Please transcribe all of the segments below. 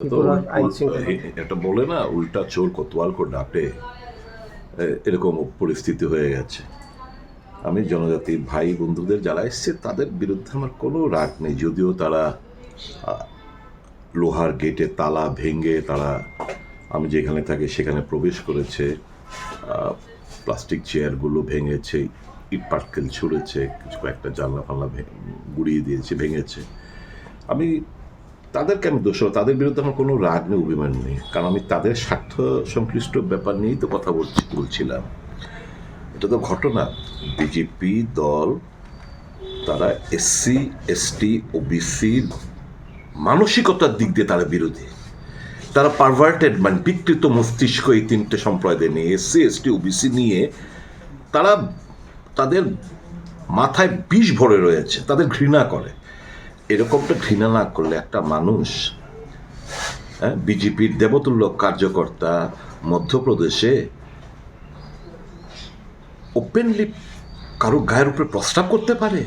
একটা বলে না, উল্টা চোর কোতোয়াল কো ডাঁটে, এরকম পরিস্থিতি হয়ে গেছে। আমি জনজাতি ভাই বন্ধুদের যারা এসছে তাদের বিরুদ্ধে আমার কোনো রাগ নেই, যদিও তারা লোহার গেটে তালা ভেঙে তারা আমি যেখানে থাকি সেখানে প্রবেশ করেছে, প্লাস্টিক চেয়ারগুলো ভেঙেছে, ইট পাটকেল ছুঁড়েছে, কিছু কয়েকটা জানলা ফাল্লা গুড়িয়ে দিয়েছে, ভেঙেছে। আমি তাদেরকে আমি দোষ, তাদের বিরুদ্ধে আমার কোনো রাগ নেই, অভিমান নেই, কারণ আমি তাদের স্বার্থ সংশ্লিষ্ট ব্যাপার নিয়েই তো কথা বলছিলাম। এটা তো ঘটনা, বিজেপি দল তারা এসসি এসটি ওবিসির মানসিকতার দিক দিয়ে তারা বিরোধী, তারা পারভার্টেড মানে বিকৃত মস্তিষ্ক এই তিনটে সম্প্রদায় নিয়ে, এসসি এসটি ওবিসি নিয়ে তারা তাদের মাথায় বিষ ভরে রয়েছে, তাদের ঘৃণা করে। এরকমটা ঘৃণা না করলে একটা মানুষ, বিজেপির দেবতুল্য কার্যকর্তা মধ্যপ্রদেশে ওপেনলি কারো গায়ের উপরে প্রস্তাব করতে পারে?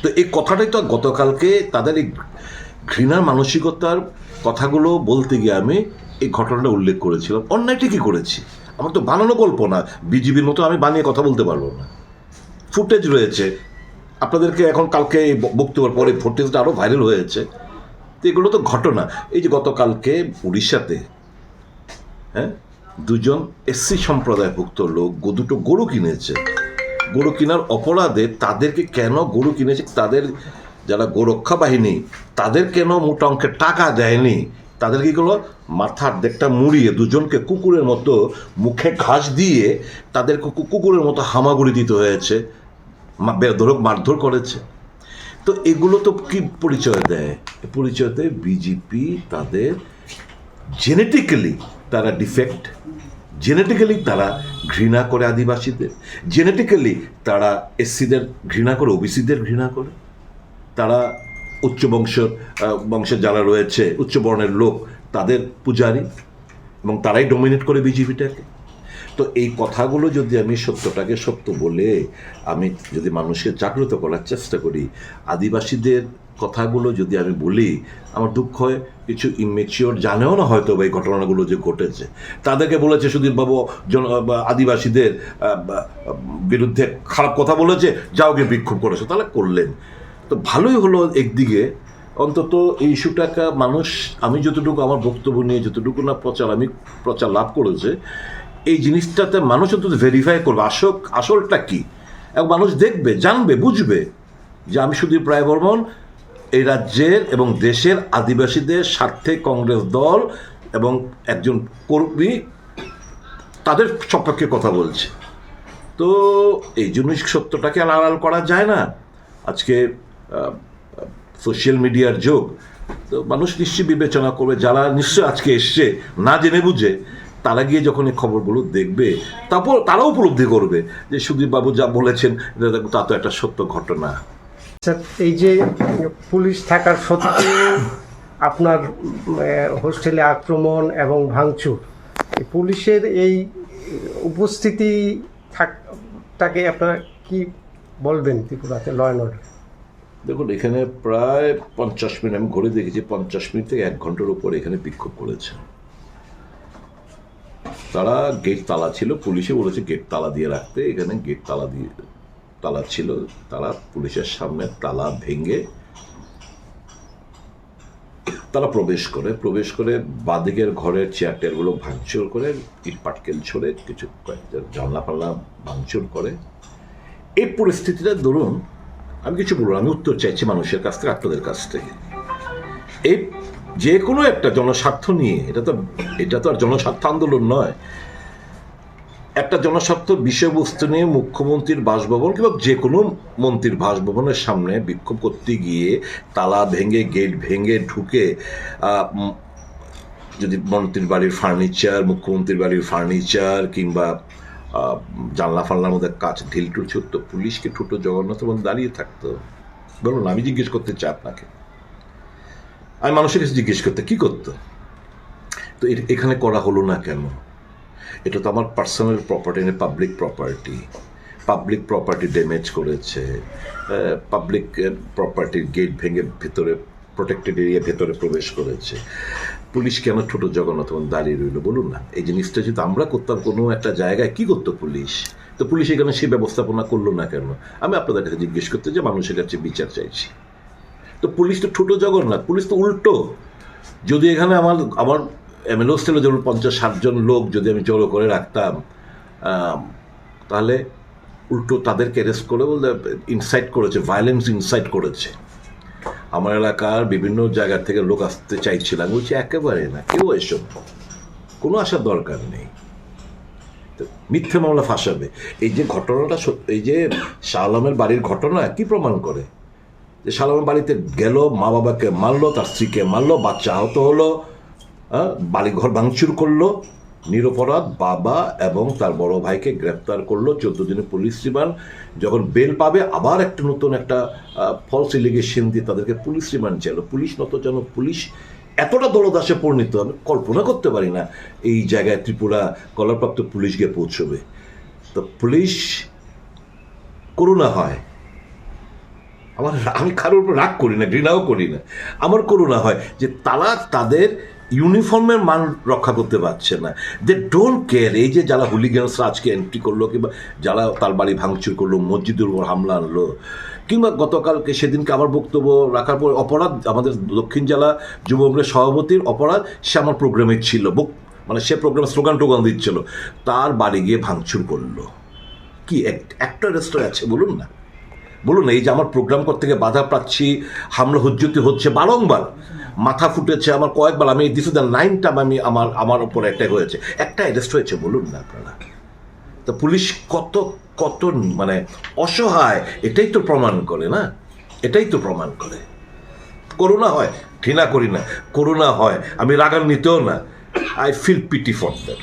তো এই কথাটাই তো গতকালকে তাদের এই ঘৃণার মানসিকতার কথাগুলো বলতে গিয়ে আমি এই ঘটনাটা উল্লেখ করেছিলাম। অন্যায় ঠিকই করেছি, আমার তো বানানো গল্প না, বিজেপির মতো আমি বানিয়ে কথা বলতে পারবো না। ফুটেজ রয়েছে, আপনাদেরকে এখন কালকে বক্তব্যের পরে ফুটেজটা আরও ভাইরাল হয়েছে। তো এগুলো তো ঘটনা। এই যে গতকালকে উড়িষ্যাতে দুজন এসসি সম্প্রদায়ভুক্ত লোক দুটো গরু কিনেছে, গরু কেনার অপরাধে তাদেরকে কেন গরু কিনেছে, তাদের যারা গোরক্ষা বাহিনী তাদের কেন মোটা অঙ্কের টাকা দেয়নি, তাদের কি করলো, মাথার দিকটা মুড়িয়ে দুজনকে কুকুরের মতো মুখে ঘাস দিয়ে তাদেরকে কুকুরের মতো হামাগুড়ি দিতে হয়েছে, মারধর করেছে। তো এগুলো তো কি পরিচয় দেয়? পরিচয় দেয় বিজেপি তাদের জেনেটিক্যালি তারা ডিফেক্ট, জেনেটিক্যালি তারা ঘৃণা করে আদিবাসীদের, জেনেটিক্যালি তারা এসসিদের ঘৃণা করে, ওবিসিদের ঘৃণা করে, তারা উচ্চ বংশের যারা রয়েছে উচ্চ বর্ণের লোক তাদের পূজারী, এবং তারাই ডমিনেট করে বিজেপিটাকে। তো এই কথাগুলো যদি আমি সত্যটাকে সত্য বলে আমি যদি মানুষকে জাগ্রত করার চেষ্টা করি, আদিবাসীদের কথাগুলো যদি আমি বলি, আমার দুঃখ হয় কিছু ইমেচিওর জানেও না হয়তো এই ঘটনাগুলো যে ঘটেছে। তাদেরকে বলেছে সুধীরবাবু আদিবাসীদের বিরুদ্ধে খারাপ কথা বলেছে, যাও গিয়ে বিক্ষোভ করেছে, তাহলে করলেন তো ভালোই হলো। একদিকে অন্তত এই ইস্যুটাকে মানুষ, আমি যতটুকু আমার বক্তব্য নিয়ে যতটুকু না প্রচার লাভ করেছে, এই জিনিসটাতে মানুষ অন্তত ভেরিফাই করবে আসলটা কি, এবং মানুষ দেখবে, জানবে, বুঝবে যে আমি সুদীপ রায় বর্মন এই রাজ্যের এবং দেশের আদিবাসীদের স্বার্থে কংগ্রেস দল এবং একজন কর্মী তাদের সপক্ষে কথা বলছে। তো এই জন্য সত্যটাকে আড়াল করা যায় না। আজকে সোশ্যাল মিডিয়ার যুগ, তো মানুষ নিশ্চয়ই বিবেচনা করবে, যারা নিশ্চয় আজকে এসছে না জেনে বুঝে, তারা গিয়ে যখন এই খবরগুলো দেখবে তারপর তারাও উপলব্ধি করবে যে সুদীপবাবু যা বলেছেন তা তো একটা সত্য ঘটনা। এই যে পুলিশ থাকার সত্ত্বেও আপনার হোস্টেলে আক্রমণ এবং ভাঙচুর, পুলিশের এই উপস্থিতি তাকে আপনারা কি বলবেন ত্রিপুরাতে ল অ্যান্ড অর্ডার? দেখুন, এখানে প্রায় 50 মিনিট, আমি ঘুরে দেখেছি 50 মিনিট থেকে 1 ঘন্টার উপর এখানে বিক্ষোভ করেছে। তারা গেট তালা ছিল, পুলিশে বলেছে গেট তালা দিয়ে রাখতে, এখানে গেট তালা ছিল, তারা পুলিশের সামনে তালা ভেঙে তারা প্রবেশ করে বাদিকের ঘরের চেয়ার টেয়ারগুলো ভাঙচুর করে, ইট পাটকেল ছড়ে, কিছু কয়েকটা জানলা পাল্লা ভাঙচুর করে। এই পরিস্থিতিটা ধরুন, আমি কিছু বলবো, আমি উত্তর চাইছি মানুষের কাছ থেকে, আপনাদের কাছ থেকে। এই যে কোনো একটা জনস্বার্থ নিয়ে, এটা তো আর জনস্বার্থ আন্দোলন নয়, একটা জনস্বার্থ বিষয়বস্তু নিয়ে মুখ্যমন্ত্রীর বাসভবন কিংবা যে কোনো মন্ত্রীর বাসভবনের সামনে বিক্ষোভ করতে গিয়ে তালা ভেঙে, গেট ভেঙে ঢুকে, যদি মন্ত্রীর বাড়ির ফার্নিচার, মুখ্যমন্ত্রীর বাড়ির ফার্নিচার কিংবা জানলা ফাল্লার মধ্যে কাজ ঢিলটুল ছুটতো, পুলিশকে ঠুটো জগন্নাথ দাঁড়িয়ে থাকতো? বলুন, আমি জিজ্ঞেস করতে চাই আপনাকে, আমি মানুষের কাছে জিজ্ঞেস করতে, কি করতো? তো এখানে করা হলো না কেন? এটা তো আমার personal property, public property damage করেছে, পাবলিক প্রপার্টির গেট ভেঙে ভেতরে প্রোটেক্টেড এরিয়া ভেতরে প্রবেশ করেছে। পুলিশ কেন ছোট জগন্নাথ দাঁড়িয়ে রইল বলুন না? এই জিনিসটা যদি আমরা করতাম কোনো একটা জায়গায়, কি করতো পুলিশ? তো পুলিশ এখানে সেই ব্যবস্থাপনা করলো না কেন? আমি আপনাদের কাছে জিজ্ঞেস করতে যে মানুষের কাছে বিচার চাইছি। তো পুলিশ তো ছোট জগন্নাথ, পুলিশ তো উল্টো। যদি এখানে আমার এমএলএ হোস্টেলে যেমন 50-60 জন লোক যদি আমি জড়ো করে রাখতাম, তাহলে উল্টো তাদেরকে অ্যারেস্ট করে বলতে ইনসাইট করেছে, ভায়োলেন্স ইনসাইট করেছে। আমার এলাকার বিভিন্ন জায়গা থেকে লোক আসতে চাইছিলাম, বলছি একেবারে না, কেউ এসব কোনো আসার দরকার নেই। তো মিথ্যে মামলা ফাঁসাবে। এই যে ঘটনাটা, এই যে শাহ আলমের বাড়ির ঘটনা কি প্রমাণ করে? যে শাহ আলমের বাড়িতে গেল, মা বাবাকে মারলো, তার স্ত্রীকে মারলো, বাচ্চা আহত হলো, বাড়িঘর ভাঙচুর করলো, নিরপরাধ বাবা এবং তার বড় ভাইকে গ্রেপ্তার করলো, 14 দিনের পুলিশ রিমান্ড। যখন বেল পাবে আবার একটা নতুন একটা ফলস এলিগেশন দিয়ে তাদেরকে পুলিশ রিমান্ড চাইলো। পুলিশ যেন পুলিশ এতটা দলদাসে পরিণত, আমি কল্পনা করতে পারি না এই জায়গায় ত্রিপুরা কলারপ্রাপ্ত পুলিশ গিয়ে পৌঁছবে। তো পুলিশ করুণা হয় আমি কারোর উপর রাগ করি না, ঘৃণাও করি না, আমার করুণা হয় যে তারা তাদের ইউনিফর্মের মান রক্ষা করতে পারছে না। They don't care. এই যে যারা হুলিগানসরা আজকে এন্ট্রি করলো, কিংবা যারা তার বাড়ি ভাঙচুর করলো, মসজিদের উপর হামলা আনলো, কিংবা গতকালকে সেদিনকে আমার বক্তব্য রাখার পর অপরাধ, আমাদের দক্ষিণ জেলা যুব কংগ্রেস সভাপতির অপরাধ, সে আমার প্রোগ্রামে ছিল, মানে সে প্রোগ্রামে স্লোগান টোগান দিচ্ছিল, তার বাড়ি গিয়ে ভাঙচুর করলো। কি একটা রেস্টুরেন্ট আছে বলুন না? বলুন, এই যে আমার প্রোগ্রাম করতে গিয়ে বাধা পাচ্ছি, হামলা হুজ্জতি হচ্ছে বারংবার, মাথা ফুটেছে আমার কয়েকবার, আমি this is the 9th time আমার উপর অ্যাটাক হয়েছে, একটা অ্যারেস্ট হয়েছে বলুন না আপনারা? তো পুলিশ কত কত মানে অসহায়, এটাই তো প্রমাণ করে না? এটাই তো প্রমাণ করে। করুণা হয়, ঘৃণা করি না, করুণা হয়, আমি রাগান্বিতও না। I feel pity for them.